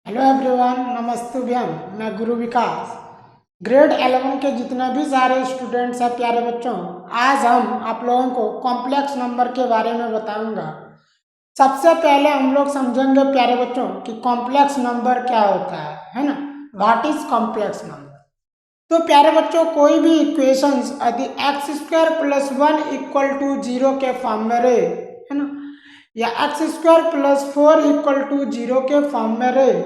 Hello everyone, नमस्तुभ्यम। मैं गुरु विकास। Grade 11 के जितने भी सारे स्टूडेंट्स हैं प्यारे बच्चों, आज हम आप लोगों को कॉम्प्लेक्स नंबर के बारे में बताऊंगा। सबसे पहले हम लोग समझेंगे प्यारे बच्चों कि कॉम्प्लेक्स नंबर क्या होता है ना। What is complex number. तो प्यारे बच्चों, कोई भी इक्वेशंस यदि x square plus 1 equal to 0 के फॉर्म में रहे, है ना, या x square plus 4 equal to 0 के फॉर्म में रहे,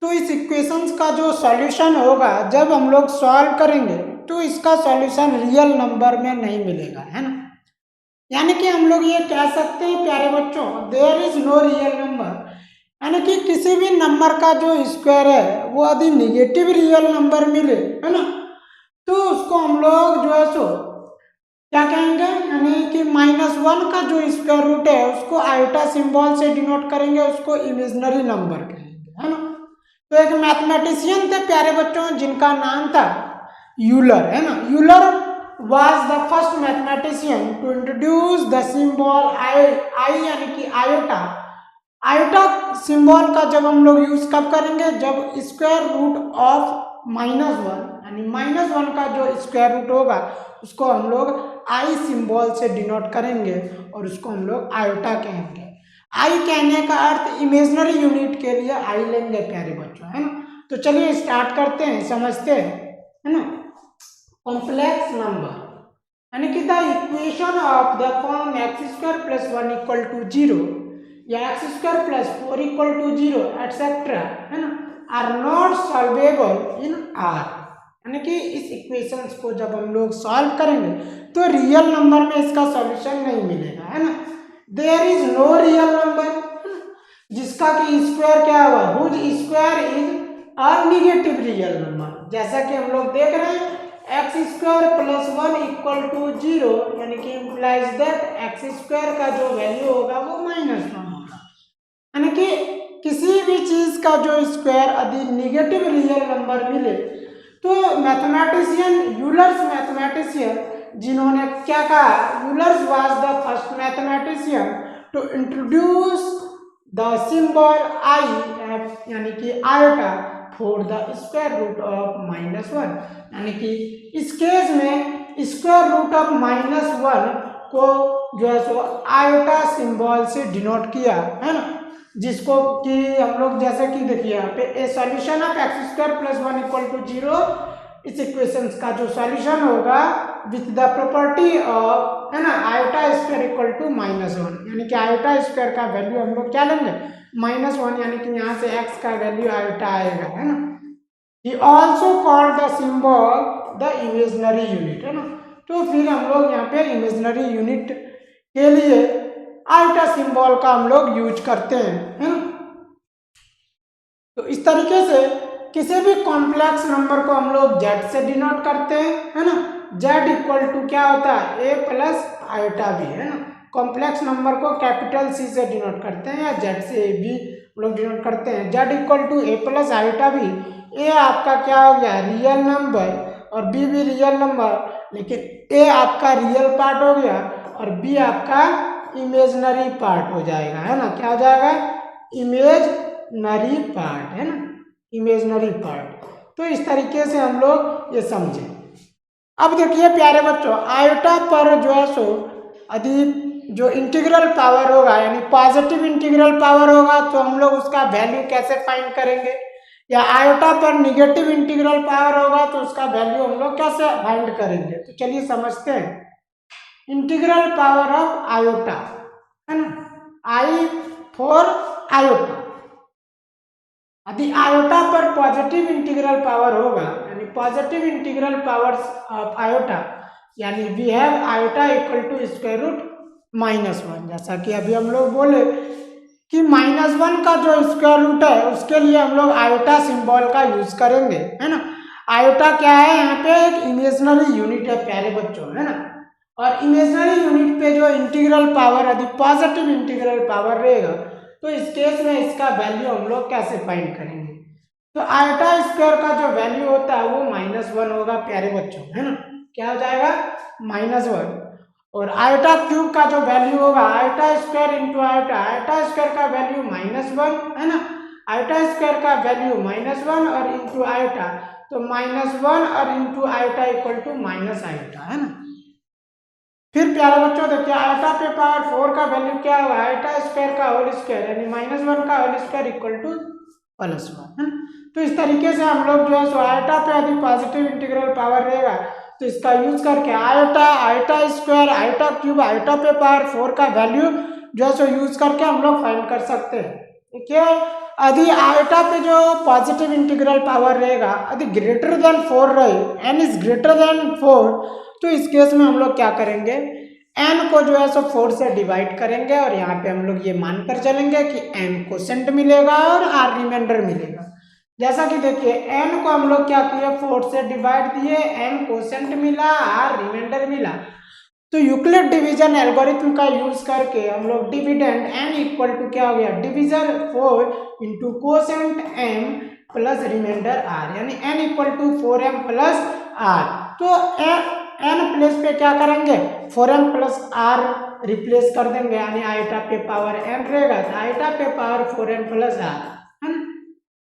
तो इस इक्वेशंस का जो सॉल्यूशन होगा जब हम लोग सॉल्व करेंगे तो इसका सॉल्यूशन रियल नंबर में नहीं मिलेगा, है ना। यानी कि हम लोग ये कह सकते हैं प्यारे बच्चों, there is no real number. यानी कि किसी भी नंबर का जो स्क्वायर है वो यदि निगेटिव रियल नंबर मिले, है ना, तो उसको हम लोग जो है सो क्या कहेंगे, यानी कि -1 का जो स्क्वायर रूट है उसको आयोटा सिंबल से डिनोट करेंगे, उसको इमेजिनरी नंबर कहेंगे, है ना। तो एक मैथमेटिशियन थे प्यारे बच्चों जिनका नाम था यूलर, है ना। Euler was the first mathematician to introduce the symbol I यानी कि आयोटा। आयोटा सिंबल का जब हम लोग यूज कब करेंगे, जब स्क्वायर रूट ऑफ -1 यानी -1 का जो स्क्वायर रूट होगा उसको हम लोग आई सिंबल से डिनोट करेंगे और उसको हम लोग आयोटा कहेंगे। आई कहने का अर्थ इमेजिनरी यूनिट के लिए आई लेंगे प्यारे बच्चों, है ना। तो चलिए स्टार्ट करते हैं, समझते हैं, है ना। कॉम्प्लेक्स नंबर यानी कि the equation of the form x square plus 1 equal to 0 या x square plus 4 equal to 0 etcetera, है ना, are not solvable in R. यानी कि इस इक्वेशंस को जब हम लोग सॉल्व करेंगे तो रियल नंबर में इसका सॉल्यूशन नहीं मिलेगा, है ना। There is no real number, जिसका कि स्क्वायर क्या हुआ, whose square is a negative real number. जैसा कि हम लोग देख रहे हैं x square plus 1 equal to 0 यानी कि इम्प्लाइज दैट एक्स स्क्वायर का जो वैल्यू होगा वो -1 होगा। यानी कि किसी भी चीज का जो स्क्वायर यदि निगेटिव रियल नंबर मिले तो मैथमेटिशियन यूलर्स मैथमेटिशियन जिन्होंने क्या कहा, Euler's was the first mathematician to introduce the symbol I यानी कि iota for the square root of -1। यानी कि इस केस में स्क्वायर रूट ऑफ -1 को जो है सो आयोटा सिंबल से डिनोट किया, है ना, जिसको कि हम लोग जैसे कि देखिए यहाँ पे a solution of x square plus 1 equal to 0, इस इक्वेशन का जो सॉल्यूशन होगा विथ द प्रॉपर्टी ऑफ, है ना, आयोटा स्क्वायर इक्वल टू -1। यानी कि आयोटा स्क्वायर का वैल्यू हम लोग क्या लेंगे, -1, यानी कि यहाँ से x का वैल्यू आयोटा आएगा, है ना। He also called the symbol the imaginary unit, है ना। तो फिर हम लोग यहाँ पे इमेजिनरी यूनिट के लिए आयोटा सिंबल का हम लोग यूज करते हैं, है ना। तो इस तरीके से किसी भी कॉम्प्लेक्स नंबर को हम लोग z से डिनोट करते हैं, है ना। z इक्वल टू क्या होता है, a प्लस आयोटा भी, है ना। कॉम्प्लेक्स नंबर को कैपिटल C से डिनोट करते हैं या z से भी लोग डिनोट करते हैं। z equal to a plus iota भी, ए आपका क्या हो गया, रियल नंबर, और बी भी रियल नंबर, लेकिन ए आपका रियल पार्ट हो गया और बी आपका इमेजनरी पार्ट हो जाएगा, है ना। क्या हो जाएगा, इमेजनरी पार्ट, है ना, इमेजनरी पार्ट। तो इस तरीके से हम लोग ये समझे। अब देखिए प्यारे बच्चों, आयोटा पर जो है सो यदि जो इंटीग्रल पावर होगा यानी पॉजिटिव इंटीग्रल पावर होगा तो हम लोग उसका वैल्यू कैसे फाइंड करेंगे, या आयोटा पर निगेटिव इंटीग्रल पावर होगा तो उसका वैल्यू हम लोग कैसे फाइंड करेंगे। तो चलिए समझते हैं। इंटीग्रल पावर ऑफ आयोटा, है ना, आई फॉर आयोटा। यदि आयोटा पर पॉजिटिव इंटीग्रल पावर होगा यानी positive integral power of iota, यानी we have iota equal to square root -1। जैसा कि अभी हम लोग बोले कि -1 का जो स्क्वायर रूट है उसके लिए हम लोग आयोटा सिंबल का यूज करेंगे, है ना। आयोटा क्या है, यहाँ पे एक इमेजिनरी यूनिट है प्यारे बच्चों, है ना। और इमेजिनरी यूनिट पे जो इंटीग्रल पावर यदि पॉजिटिव इंटीग्रल पावर रहेगा तो इस केस में इसका वैल्यू हम लोग कैसे फाइंड करेंगे। तो आयोटा स्क्वायर का जो वैल्यू होता है वो -1 होगा प्यारे बच्चों, है ना। क्या हो जाएगा, -1। और आयोटा क्यूब का जो वैल्यू होगा, iota square into iota, iota square का वैल्यू -1, है ना। आइटा स्क्वायर का वैल्यू -1 और इंटू आइटा, तो -1 और into iota equal to minus iota, है ना। फिर प्यारे बच्चों देखिए आइटा पे पावर 4 का वैल्यू क्या होगा, आइटा स्क्वायर का होल स्क्वायर यानी -1 का होल स्क्वायर इक्वल टू +1, है ना। तो इस तरीके से हम लोग जो है सो आइटा पे यदि पॉजिटिव इंटीग्रल पावर रहेगा तो इसका यूज करके iota, iota square, iota cube, iota पे पावर 4 का वैल्यू जो है सो यूज करके हम लोग फाइंड कर सकते हैं। ठीक है, यदि आइटा पे जो पॉजिटिव इंटीग्रल पावर रहेगा यदि ग्रेटर देन 4 रहे, n इज ग्रेटर देन 4, तो इस केस में हम लोग क्या करेंगे, n को जो है सो 4 से डिवाइड करेंगे और यहाँ पे हम लोग ये मानकर चलेंगे कि n कोसेंट मिलेगा और r रिमाइंडर मिलेगा। जैसा कि देखिए n को हम लोग क्या किए 4 से डिवाइड दिए, n कोसेंट मिला, r रिमाइंडर मिला। तो यूक्लिड डिवीजन एल्गोरिथम का यूज करके हम लोग डिविडेंड n इक्वल टू क्या हो गया, division 4 into quotient m plus remainder r, यानी n equal to 4m plus r। तो n प्लेस पे क्या करेंगे 4m प्लस r रिप्लेस कर देंगे, यानी आइटा पे पावर m रहेगा तो आइटा पे पावर 4m प्लस r, है ना।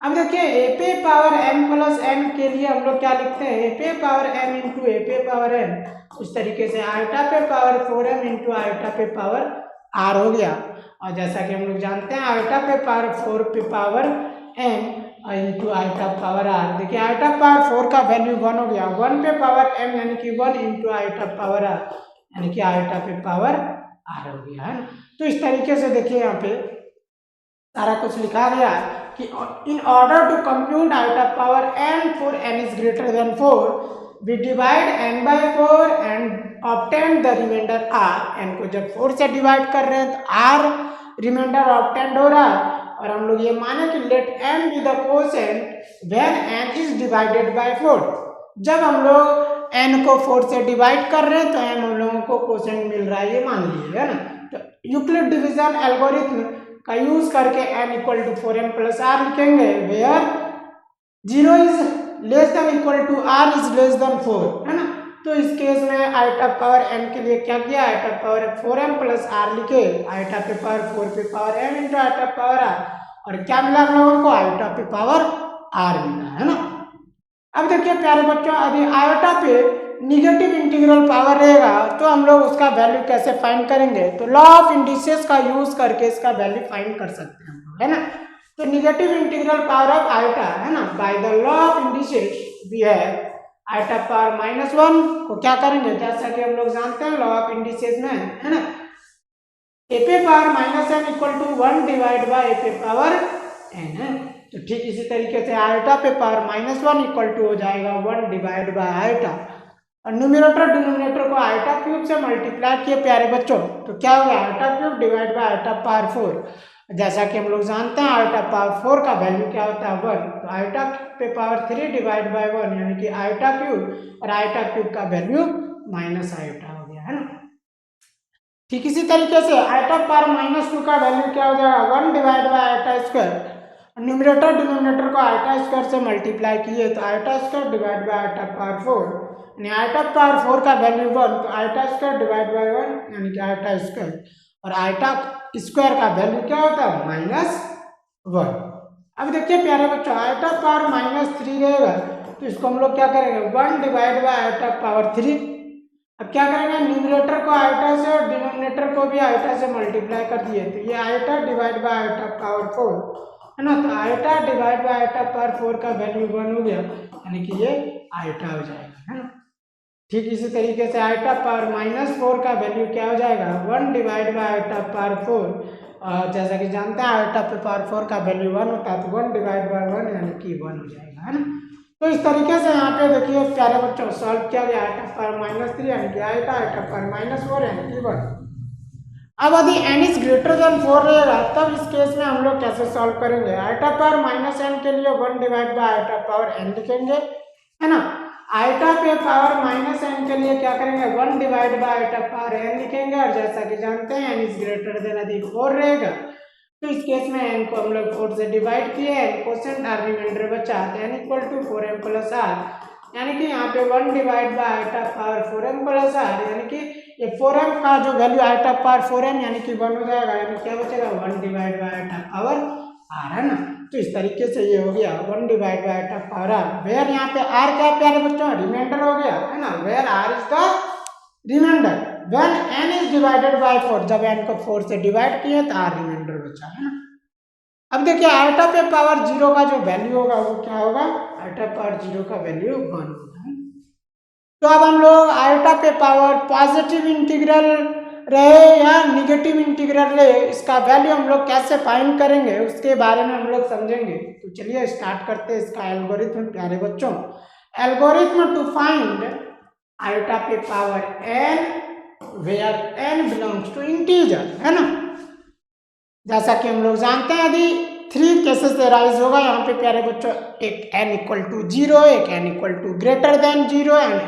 अब देखिए ए पे पावर m प्लस n के लिए हम लोग क्या लिखते हैं, ए पे पावर m इंटू ए पे पावर n, उस तरीके से आइटा पे पावर 4m इंटू आइटा पे पावर r हो गया। और जैसा कि हम लोग जानते हैं आइटा पे पावर 4 पे power m into iota power r, देखिए आइटा पावर 4 का वैल्यू 1 हो गया, 1 पे पावर m यानी कि 1 इंटू आइटा पावर r, यानी कि आइटा पे पावर r हो गया, है ना। तो इस तरीके से देखिए यहाँ पे सारा कुछ लिखा गया है कि in order to compute iota power n for n is greater than 4, we divide n by 4 and obtain the remainder r। n को जब 4 से डिवाइड कर रहे हैं तो r रिमाइंडर ऑब्टेंड हो रहा है, और हम लोग ये माने कि let n be the quotient when n is divided by 4। जब हम लोग n को 4 से डिवाइड कर रहे हैं तो n हम लोगों को क्वोशेंट मिल रहा है, ये मान लीजिए, है ना। तो यूक्लिड डिवीजन एल्गोरिथम का यूज करके n equal to 4m plus r लिखेंगे, where 0 is less than equal to r is less than 4, है ना। तो इस केस में आइटा पावर n के लिए क्या किया, iota power 4m plus r लिखे, आइटा पे पावर 4 पे power m into iota power r, और क्या मिला हम लोगों को, आइटा पे पावर r मिला, है ना। अब देखिए प्यारे बच्चों यदि आइटा पे निगेटिव इंटीग्रल पावर रहेगा तो हम लोग उसका वैल्यू कैसे फाइंड करेंगे, तो लॉ ऑफ इंडिसेस का यूज करके इसका वैल्यू फाइंड कर सकते हैं हम लोग, है ना। तो negative integral power of iota, है ना, by the law of indices we have iota power -1 को क्या करेंगे, जैसा कि हम लोग जानते हैं लॉ ऑफ इंडिसेस में, है ना, ए पे power -n equal to 1 divide by a पे पावर n, है। तो ठीक इसी तरीके से आइटा पे पावर -1 इक्वल टू हो जाएगा 1 डिवाइड बाय आइटा, और न्यूमरेटर डिनोमिनेटर को आइटा क्यूब से मल्टीप्लाई किए प्यारे बच्चों, तो क्या होगा iota cube divide by iota power 4। जैसा कि हम लोग जानते हैं आइटा पावर 4 का वैल्यू क्या होता है 1, तो आइटा पे पावर 3 डिवाइड बाय 1 यानी कि आइटा क्यूब, और आइटा क्यूब का वैल्यू माइनस आइटा हो गया, है ना। ठीक इसी तरीके से आइटा पावर -2 का वैल्यू क्या हो जाएगा 1 divide by iota square, numerator denominator को आइटा स्क्वायर से मल्टीप्लाई किए तो iota square divide by iota power 4, यानी आइटा पावर 4 का वैल्यू 1, तो आइटा स्क्वायर डिवाइड बाय 1 यानी कि आइटा स्क्वायर, और आइटा स्क्वायर का वैल्यू क्या होता है -1। अब देखिए प्यारे बच्चों आइटा पावर -3 रहेगा तो इसको हम लोग क्या करेंगे 1 डिवाइड बाय आइटा पावर 3। अब क्या करेंगे न्यूमरेटर को आइटा से और डिनोमिनेटर को भी आइटा से मल्टीप्लाई कर दिए तो ये iota divide by iota power 4, है ना। तो iota divide by iota power 4 का वैल्यू 1 हो गया, यानी कि ये आइटा हो जाएगा, है ना। ठीक इसी तरीके से आइटा पावर -4 का वैल्यू क्या हो जाएगा 1 डिवाइड बाय आइटा पावर 4, जैसा कि जानते हैं आइटा पे पावर 4 का वैल्यू 1 होता है तो 1 डिवाइड बाय 1 यानी कि 1 हो जाएगा, है ना। तो इस तरीके से यहाँ पे देखिए प्यारे बच्चों सॉल्व किया गया आइटा पावर -3 यानी कि आइटा, आइटा पावर -4 यानी कि 1। अब यदि n इज ग्रेटर देन 4 रहेगा तब इस केस में हम लोग कैसे सॉल्व करेंगे, आइटा पावर -n के लिए 1 divide by iota power n लिखेंगे, है ना। आइटा पे पावर -n के लिए क्या करेंगे 1 divide by iota power n लिखेंगे, और जैसा कि जानते हैं n इज ग्रेटर देन यदि 4 रहेगा तो इस केस में n को हम लोग 4 से डिवाइड किए, n कोसेंट r रिमाइंडर बचा तो n equal to 4m plus r, यानी कि यहाँ पे 1 divide by iota power 4m plus r, यानी कि ये 4m का जो वैल्यू आइटा पावर 4m यानी कि 1 हो जाएगा, यानी क्या बचेगा 1 divide by iota power r, है ना। तो इस तरीके से ये हो गया 1 divide by iota power r, where यहाँ पे आर क्या है प्यारे बच्चों, रिमाइंडर हो गया है ना, where r is the remainder, when n is divided by 4, जब n को 4 से डिवाइड किए तो आर रिमाइंडर बचा है ना। अब देखिए आइटा पे पावर 0 का जो वैल्यू होगा वो क्या होगा, आइटा पावर 0 का वैल्यू 1 होगा। तो अब हम लोग आइटा पे पावर पॉजिटिव इंटीग्रल रहे या निगेटिव इंटीग्रल रहे, इसका वैल्यू हम लोग कैसे फाइंड करेंगे उसके बारे में हम लोग समझेंगे। तो चलिए स्टार्ट करते हैं इसका एल्गोरिथम प्यारे बच्चों। एल्गोरिथम टू फाइंड आइटा पे power n where n belongs to integer, है ना। जैसा कि हम लोग जानते हैं यदि 3 केसेस से राइज होगा यहाँ पे प्यारे बच्चों, एक n इक्वल टू 0, एक n equal to greater than 0 and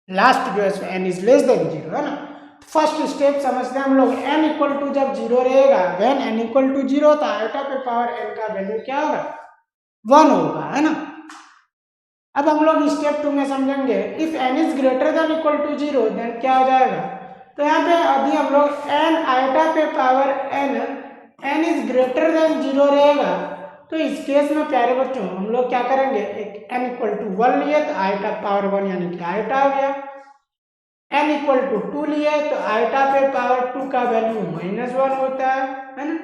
last जो है n इज लेस देन 0, है ना। फर्स्ट स्टेप समझते हैं हम लोग, n इक्वल टू जब 0 रहेगा, व्हेन n इक्वल टू 0 तो आइटा पे पावर n का वैल्यू क्या होगा, 1 होगा, है ना। अब हम लोग स्टेप 2 में समझेंगे, if n is greater than equal to 0 then क्या हो जाएगा। तो यहाँ पे अभी हम लोग n आइटा पे power n is greater than 0 रहेगा, तो इस केस में प्यारे बच्चों हम लोग क्या करेंगे, एक n इक्वल टू 1 लिए तो आइटा पावर 1 यानी कि आइटा हो गया, n इक्वल टू 2 लिए तो आइटा पे पावर 2 का वैल्यू -1 होता है ना।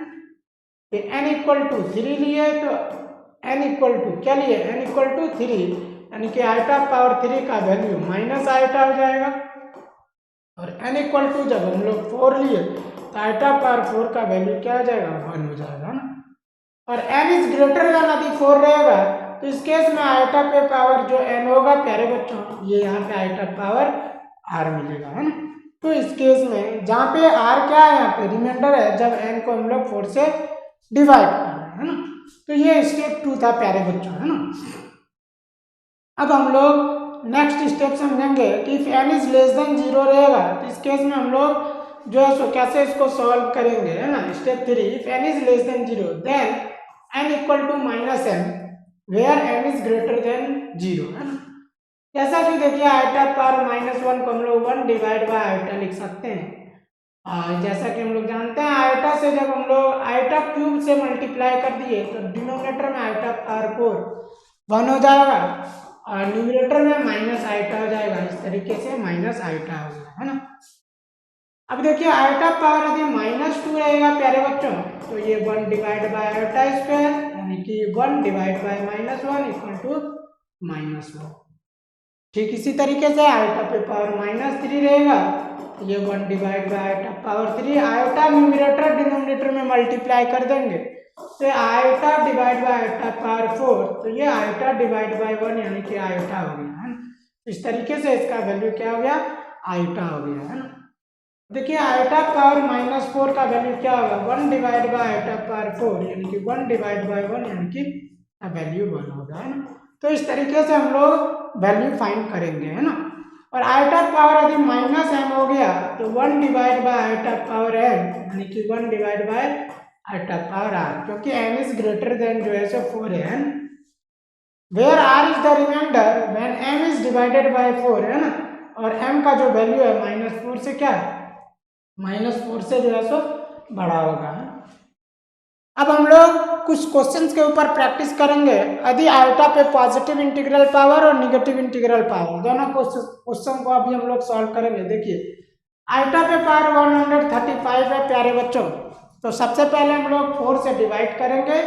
फिर n इक्वल टू 3 लिए तो n इक्वल टू क्या लिए, n इक्वल टू 3 यानी कि आइटा पावर 3 का वैल्यू माइनस आइटा हो जाएगा। और n इक्वल टू जब हम लोग 4 लिए तो आइटा पावर 4 का वैल्यू क्या हो जाएगा, 1 हो जाएगा ना। और n इज ग्रेटर देन यदि 4 रहेगा तो इस केस में आइटा पे पावर जो n होगा प्यारे बच्चों, ये यहाँ पे आइटा पावर r मिलेगा, है ना। तो इस केस में जहाँ पे r क्या है, यहाँ पे रिमाइंडर है, जब n को हम लोग 4 से डिवाइड कर रहे हैं, है ना। तो ये स्टेप 2 था प्यारे बच्चों, है ना। अब हम लोग नेक्स्ट स्टेप समझेंगे कि if n is less than 0 रहेगा तो इस केस में हम लोग जो है सो कैसे इसको सॉल्व करेंगे, है ना। Step 3, if n is less than 0 then n equal to -m where n is greater than 0, है ना। जैसा कि देखिए आइटा पावर -1 को हम लोग 1 डिवाइड बाय आइटा लिख सकते हैं। और जैसा कि हम लोग जानते हैं आइटा से जब हम लोग आइटा क्यूब से मल्टीप्लाई कर दिए तो डिनोमिनेटर में आइटा पावर 4 1 हो जाएगा और न्यूमरेटर में माइनस आइटा हो जाएगा, इस तरीके से माइनस आइटा हो गया, है ना। अब देखिए आइटा पावर यदि -2 रहेगा प्यारे बच्चों तो ये 1 डिवाइड बाय आइटा स्क्वायर यानी कि 1 डिवाइड बाय -1 इक्वल टू -1। ठीक इसी तरीके से आइटा पे पावर -3 रहेगा तो ये 1 divide by iota power 3, iota numerator denominator में मल्टीप्लाई कर देंगे तो iota divide by iota power 4, तो ये आइटा डिवाइड बाय 1 यानी कि आइटा हो गया, है ना। इस तरीके से इसका वैल्यू क्या हो गया, आइटा हो गया, है ना। देखिए आइटा पावर -4 का वैल्यू क्या होगा, 1 डिवाइड बाय आइटा पावर 4 यानी कि 1 डिवाइड बाय 1 यानी कि वैल्यू 1 होगा, है ना। तो इस तरीके से हम लोग वैल्यू फाइंड करेंगे, है ना। और आइटा पावर यदि -m हो गया तो 1 divide by iota power n यानी कि 1 divide by iota power r, क्योंकि n इज ग्रेटर देन जो है सो 4 है, where r is the remainder when m is divided by 4, है ना। और m का जो वैल्यू है -4 से क्या है, -4 से जो है सो बड़ा होगा। अब हम लोग कुछ क्वेश्चंस के ऊपर प्रैक्टिस करेंगे, यदि आइटा पे पॉजिटिव इंटीग्रल पावर और निगेटिव इंटीग्रल पावर दोनों क्वेश्चन को अभी हम लोग सॉल्व करेंगे। देखिए आइटा पे पावर 135 है प्यारे बच्चों, तो सबसे पहले हम लोग 4 से डिवाइड करेंगे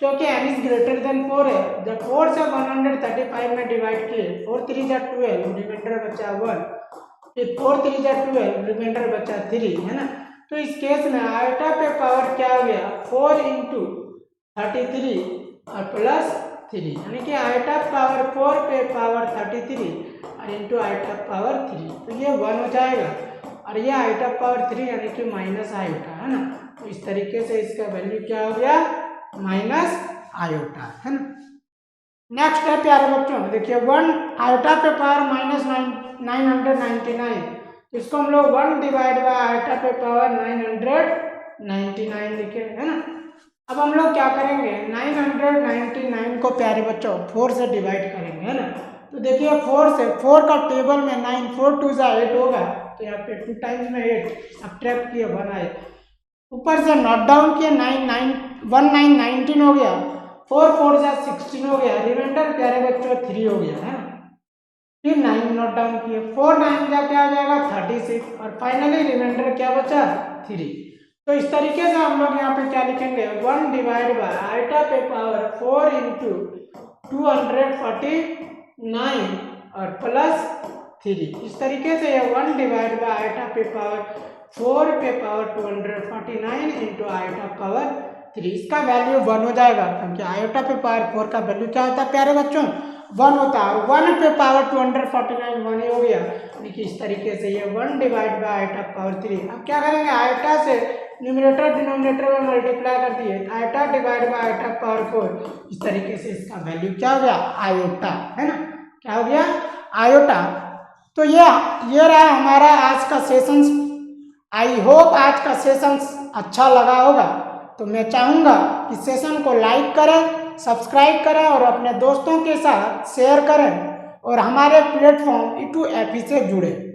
क्योंकि n इज ग्रेटर देन 4 है। जब 4 से 135 में डिवाइड किए 4 3 जा 12 रिमाइंडर बचा 1, फिर 4 3 जा 12 रिमाइंडर बचा 3, है ना। तो इस केस में आइटा पे पावर क्या हो गया, 4 इंटू 33 और प्लस 3 यानी कि आइटा पावर 4 पे पावर 33 और इंटू आइटा पावर 3, तो ये 1 हो जाएगा और ये आइटा पावर 3 यानी कि माइनस आयोटा, है ना। तो इस तरीके से इसका वैल्यू क्या हो गया, माइनस आयोटा, है ना। नेक्स्ट है प्यारे बच्चों, देखिए 1 आइटा पे पावर -999, इसको हम लोग 1 डिवाइड बाय आइटा पे पावर 999 लिखे, है ना। अब हम लोग क्या करेंगे, 999 को प्यारे बच्चों 4 से डिवाइड करेंगे, है ना। तो देखिए 4 से 4 का टेबल में 9 4 2 8 होगा, तो यहाँ पे 2 टाइम्स में 8 सब्ट्रैक्ट किए 1 आए, ऊपर से नोट डाउन किए 1919 हो गया, 4 4 जा 16 हो गया, रिमाइंडर प्यारे बच्चों 3 हो गया है ना। फिर 9 नोट डाउन किए, 4 9 जा क्या हो जाएगा 36 और फाइनली रिमाइंडर क्या बचा 3। तो इस तरीके से हम लोग यहाँ पे क्या लिखेंगे 1 डिवाइड बाय आइटा पे पावर 4 इंटू 249 और प्लस 3। इस तरीके से ये 1 डिवाइड बाय आइटा पे पावर 4 पे पावर 249 इंटू आइटा पावर 3, इसका वैल्यू 1 हो जाएगा क्योंकि आयोटा पे पावर 4 का वैल्यू क्या होता है प्यारे बच्चों 1 होता है, 1 पे पावर 249 1 ही हो गया। देखिए इस तरीके से ये 1 डिवाइड बाय आयोटा पावर 3। अब क्या करेंगे आयोटा से न्यूमरेटर डिनोमिनेटर में मल्टीप्लाई कर दिए, iota divide by iota power 4। इस तरीके से इसका वैल्यू क्या हो गया आयोटा, है ना, क्या हो गया आयोटा। तो ये रहा हमारा आज का सेशन। आई होप आज का सेशन अच्छा लगा होगा। तो मैं चाहूँगा कि सेशन को लाइक करें, सब्सक्राइब करें और अपने दोस्तों के साथ शेयर करें और हमारे प्लेटफॉर्म E2FE से जुड़ें।